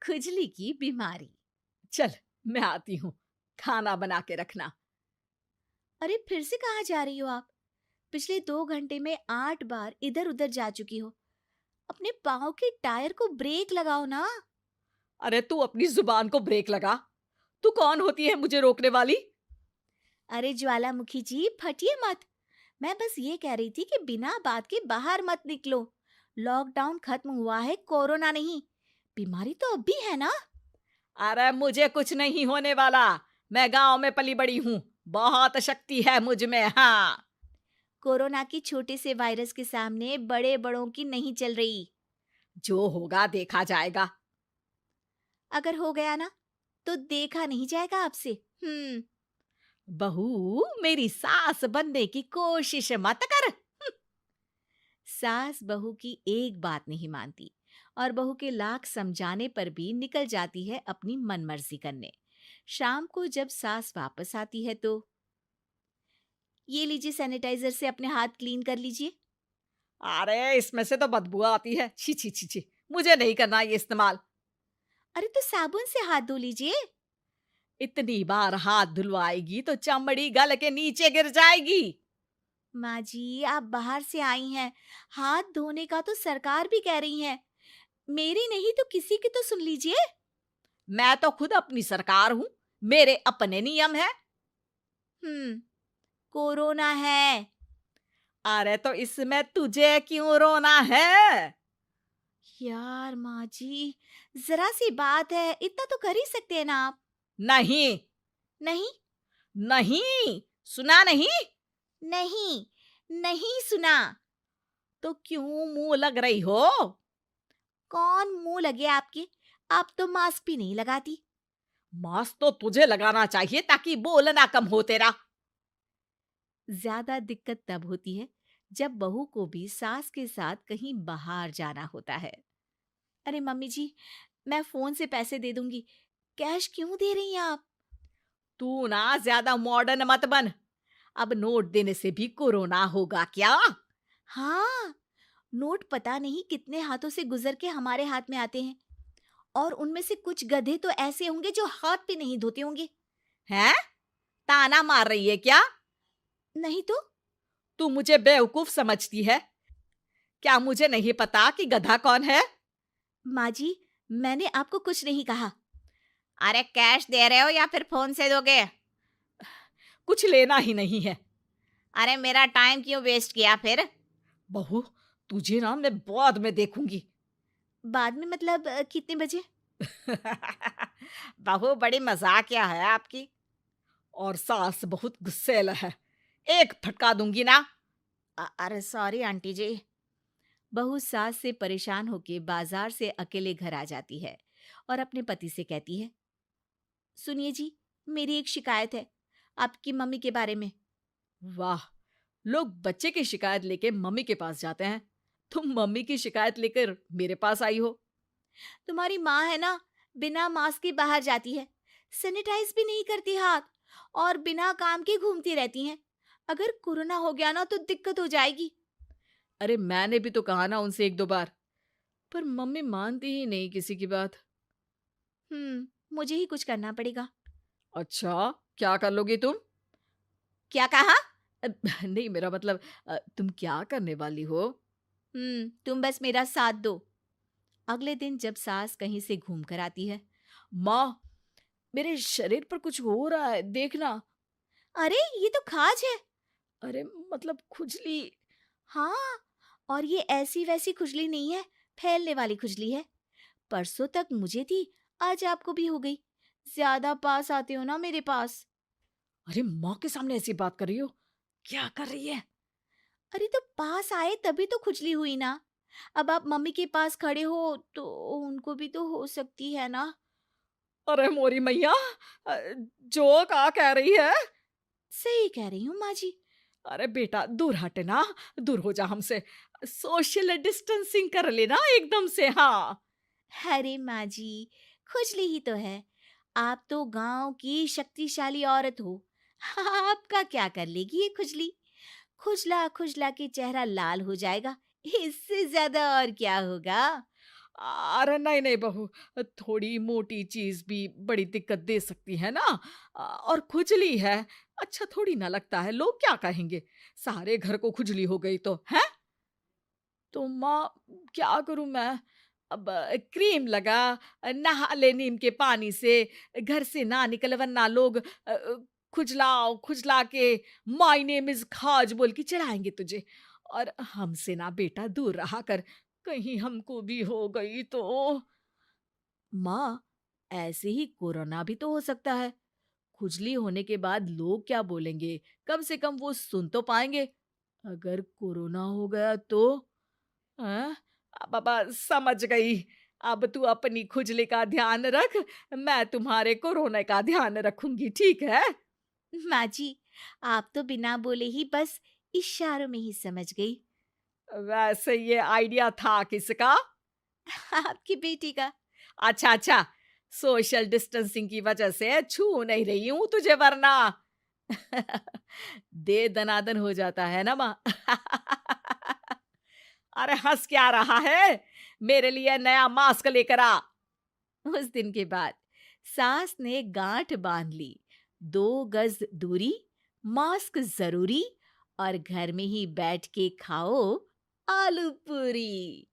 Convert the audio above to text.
खुजली की बीमारी। चल, मैं आती हूँ, खाना बना के रखना। अरे फिर से कहाँ जा रही हो आप? पिछले 2 घंटे में 8 बार इधर उधर जा चुकी हो। अपने पाँव के टायर को ब्रेक लगाओ ना। अरे तू अपनी जुबान को ब्रेक लगा। तू कौन होती है मुझे रोकने वाली? अरे ज्वालामुखी जी, फटिए मत। मैं बस ये कह रही थी कि बिना बात के बाहर मत निकलो। लॉकडाउन खत्म हुआ है, कोरोना नहीं। बीमारी तो अब भी है ना। अरे मुझे कुछ नहीं होने वाला। मैं गांव में पली बड़ी हूँ। बहुत शक्ति है मुझ में, हाँ। कोरोना की छोटे से वायरस के सामने बड़े बड़ों की नहीं चल रही। जो होगा देखा जाएगा। अगर हो गया ना, तो देखा नहीं जाएगा आपसे। हम्म। बहू, मेरी सास बनने की कोशिश मत कर। सास बहू की एक बात नहीं मानती और बहू के लाख समझाने पर भी निकल जाती है अपनी मनमर्जी करने। शाम को जब सास वापस आती है तो, ये लीजिए सैनिटाइजर से अपने हाथ क्लीन कर लीजिए। अरे इसमें से तो बदबू आती है। छी छी छी छी। मुझे नहीं करना ये इस्तेमाल। अरे तो साबुन से हाथ धो लीजिए। इतनी बार हाथ धुलवाएगी तो चमड़ी गल के नीचे गिर जाएगी। माँ जी, आप बाहर से आई हैं, हाथ धोने का तो सरकार भी कह रही है। मेरी नहीं तो किसी की तो सुन लीजिए। मैं तो खुद अपनी सरकार हूँ। मेरे अपने नियम है। हम्म। कोरोना है। अरे तो इसमें तुझे क्यों रोना है? यार माँ जी, जरा सी बात है, इतना तो कर ही सकते हैं ना आप। नहीं। नहीं। नहीं, सुना नहीं? नहीं। नहीं सुना। तो क्यों मुंह लग रही हो? कौन मुंह लगे आपके? आप तो मास्क भी नहीं लगाती। मास्क तो तुझे लगाना चाहिए ताकि बोलना कम हो तेरा। ज्यादा दिक्कत तब होती है जब बहू को भी सास के साथ कहीं बाहर जाना होता है। अरे मम्मी जी, मैं फोन से पैसे दे दूंगी। कैश क्यों दे रही हैं आप? तू ना ज्यादा मॉडर्न मत बन। अब नोट देने से भी कोरोना होगा क्या? हाँ, नोट पता नहीं कितने हाथों से गुजर के हमारे हाथ में आते हैं, और उनमें से कुछ गधे तो ऐसे होंगे जो हाथ भी नहीं धोते होंगे। हैं? ताना मार रही है क्या? नहीं तो। तू मुझे बेवकूफ समझती है? क्या मुझे नहीं पता कि गधा कौन है? माँ जी, मैंने आपको कुछ नहीं कहा। अरे कैश दे रहे हो या फिर फोन से दोगे? कुछ लेना ही नहीं है। अरे मेरा टाइम क्यों वेस्ट किया फिर? बहू, तुझे ना मैं बाद में देखूंगी। बाद में मतलब कितने बजे? बहू बड़ी मजाकिया है आपकी। और सास बहुत गुस्सैल है। एक फटका दूंगी ना। अरे सॉरी आंटी जी। बहू सास से परेशान होके बाजार से अकेले घर आ जाती है और अपने पति से कहती है, सुनिए जी, मेरी एक शिकायत है आपकी मम्मी के बारे में। वाह, लोग बच्चे की शिकायत लेके मम्मी के पास जाते हैं। तुम मम्मी की शिकायत लेकर मेरे पास आई हो। तुम्हारी माँ है ना, बिना मास्क के बाहर जाती है, सैनिटाइज भी नहीं करती हाथ, और बिना काम के घूमती रहती हैं। अगर कोरोना हो गया ना तो दिक्कत हो जाएगी। अरे मैंने भी तो कहा ना उनसे एक दो बार, पर मम्मी मानती ही नहीं किसी की बात। मुझे ही कुछ करना पड़ेगा। अच्छा, क्या कर लोगी तुम? क्या कहा? अ, नहीं, मेरा मतलब तुम क्या करने वाली हो? तुम बस मेरा साथ दो। अगले दिन जब सास कहीं से घूम कर आती है, माँ, मेरे शरीर पर कुछ हो रहा है, देखना। अरे ये तो खाज है। अरे मतलब खुजली। हाँ, और ये ऐसी वैसी खुजली नहीं है, फैलने वाली खुजली है। परसों तक मुझे थी, आज आपको भी हो गई। ज्यादा पास आते हो ना मेरे पास। अरे माँ के सामने ऐसी बात कर रही हो? क्या कर रही है? अरे तो पास आए तभी तो खुजली हुई ना। अब आप मम्मी के पास खड़े हो तो उनको भी तो हो सकती है ना। अरे मोरी मैया, अ, जो का कह रही है? सही कह रही हूँ माँ जी। अरे बेटा, दूर हट ना। दूर हो जा हमसे। सोशल डिस्टेंसिंग कर लेना एकदम से, हाँ। अरे माँ जी, खुजली ही तो है। आप तो गांव की शक्तिशाली औरत हो। आपका क्या कर लेगी ये खुजली? खुजला खुजला के चेहरा लाल हो जाएगा। इससे ज्यादा और क्या होगा? अरे नहीं नहीं बहू, थोड़ी मोटी चीज भी बड़ी दिक्कत दे सकती है ना। और खुजली है, अच्छा थोड़ी ना लगता है, लोग क्या कहेंगे, सारे घर को खुजली हो गई तो है। तो माँ, क्या करूं मैं? अब क्रीम लगा, नहा ले नीम के पानी से, घर से ना निकल वरना लोग खुजलाओ खुजला के माय नेम इज खाज बोल के चढ़ाएंगे तुझे। और हमसे ना बेटा दूर रहा कर, कहीं हमको भी हो गई तो। माँ, ऐसे ही कोरोना भी तो हो सकता है। खुजली होने के बाद लोग क्या बोलेंगे, कम से कम वो सुन तो पाएंगे। अगर कोरोना हो गया तो? हाँ, बाबा समझ गई। अब तू अपनी खुजली का ध्यान रख, मैं तुम्हारे कोरोना का ध्यान रखूंगी, ठीक है? माँ जी, आप तो बिना बोले ही बस इशारों में ही समझ गई। वैसे ये आइडिया था किसका? आपकी बेटी का। अच्छा अच्छा, सोशल डिस्टेंसिंग की वजह से छू नहीं रही हूं तुझे वरना। दे दनादन हो जाता है ना माँ। अरे हंस क्या रहा है, मेरे लिए नया मास्क लेकर आ। उस दिन के बाद सास ने गांठ बांध ली। 2 गज दूरी, मास्क जरूरी, और घर में ही बैठ के खाओ आलू पूरी।